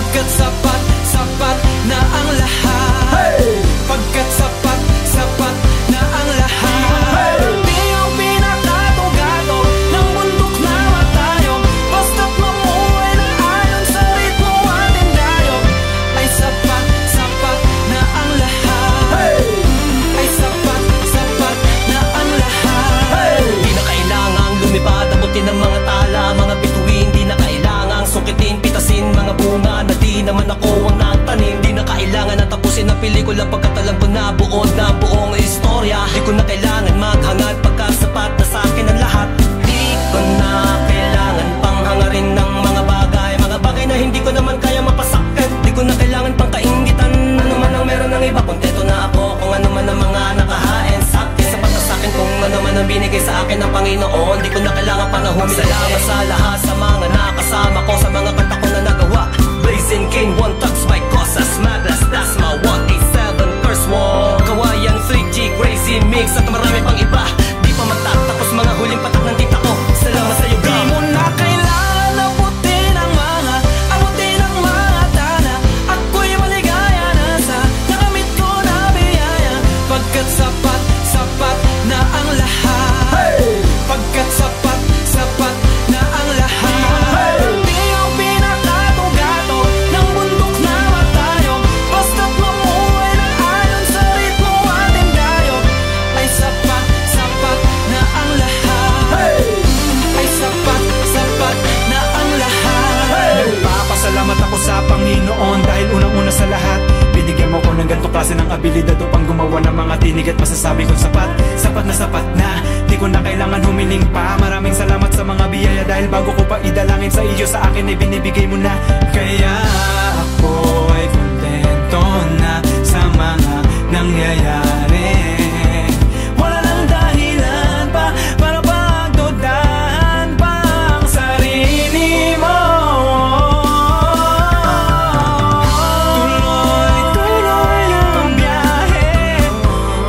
Pagkat sapat, sapat na ang lahat. Pagkat sapat, sapat na ang lahat. Di ang pinakatugato ng bundok na matayo, basta't mamuhay na ayon sa ritmo at endayo. Ay sapat, sapat na ang lahat. Ay sapat, sapat na ang lahat. Di na kailangang lumipad, abutin ng mga tala, mga bituin. Di na kailangang sukitin, pitasin mga bunga na di naman ako ang nagtanim. Di na kailangan na tapusin ang pelikula pagkat alam ko na buod na buong istorya. Di ko na kailangan maghangad pagkat sapat na sa akin ang lahat. Di ko na kailangan pang hangarin ng mga bagay na hindi ko naman kaya mapasakit. Di ko na kailangan pang kaingitan ano man ang meron ng iba. Kontento na ako kung ano man ang mga nakahain sa akin. Sapat na sa akin kung ano man ang binigay sa akin ng Panginoon. Di ko na kailangan pang humili. Salamat sa lahat sa mga nakasama ko, sa mga kanta ko na nagawa. Blazing King, One Touch by Cosas Madras, that's my 187 first one. Kawayan 3G, Crazy Mix at marami pang iba. Di pa matatapos mga huling patak ng tita ko. Salamat sa iyo, Di mo na kailangan abutin ang mga tana. Ako'y maligaya na sa nakamit ko na biyaya. Pagkat sapat, sapat na ang lahat. Pagkat sapat, sapat na ang lahat. Di ang pinakatugato ng bundok na matayo, basta't mamuhay na ayon sa ritmo at endayo. Ay sapat, sapat na ang lahat. Ay sapat, sapat na ang lahat. Nagpapasalamat ako sa Panginoon dahil unang-una sa lahat, binigyan mo ko ng ganito klase ng abilidad upang gumawa ng mga tinig at masasabi kong sapat, sapat na sapat na. Di ko na kailangan humiling pa. Maraming salamat sa mga biyaya dahil bago ko pa idalangin sa iyo, sa akin ay binibigay mo na. Kaya ako ay kontento na sa mga nangyayari. Wala nang dahilan pa para pagdudahan pa ang sarili mo. Tuloy-tuloy ang biyahe,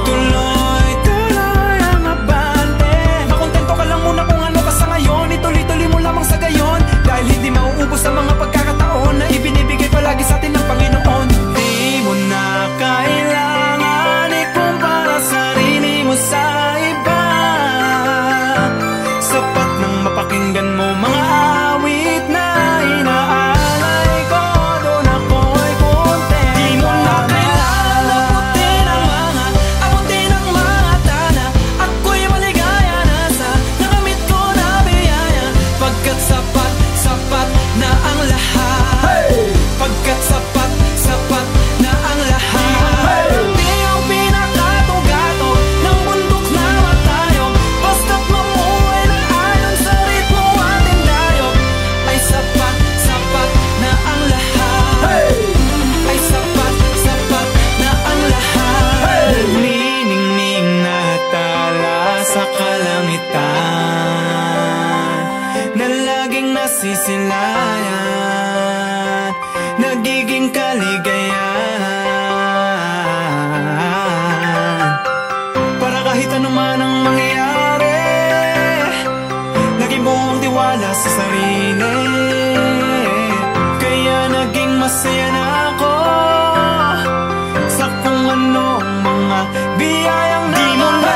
tuloy-tuloy ang abante. Makontento ka lang muna kung ano ka sa ngayon. Ituloy-tuloy mo lamang sa gayon, dahil hindi mauubos ang mga pagkakataon na ibinibigay palagi sa atin ng Panginoon. Di mo na kailangan ikumpara sarili mo sa iba. Sapat nang mapakinggan mo mga awit na inaalay ko, doon ako'y kontento. Di mo na kailangan abutin ang mga tana. Ako'y maligaya na sa nakamit ko na biyaya. Pagkat sapat, sapat na ang lahat. Pagkat sapat, sapat na ang lahat. Di ang pinakatugato ng bundok na matayo, basta't mamuhay na ayon sa ritmo at endayo. Ay sapat, sapat na ang lahat. Ay sapat, sapat na ang lahat. Niningning na tala sa kalangitan na laging nasisilayan, nagiging kaligayahan. Para kahit ano man ang mangyari, naging buong tiwala sa sarili. Kaya naging masaya na ako sa kung anong mga biyayang Di mo na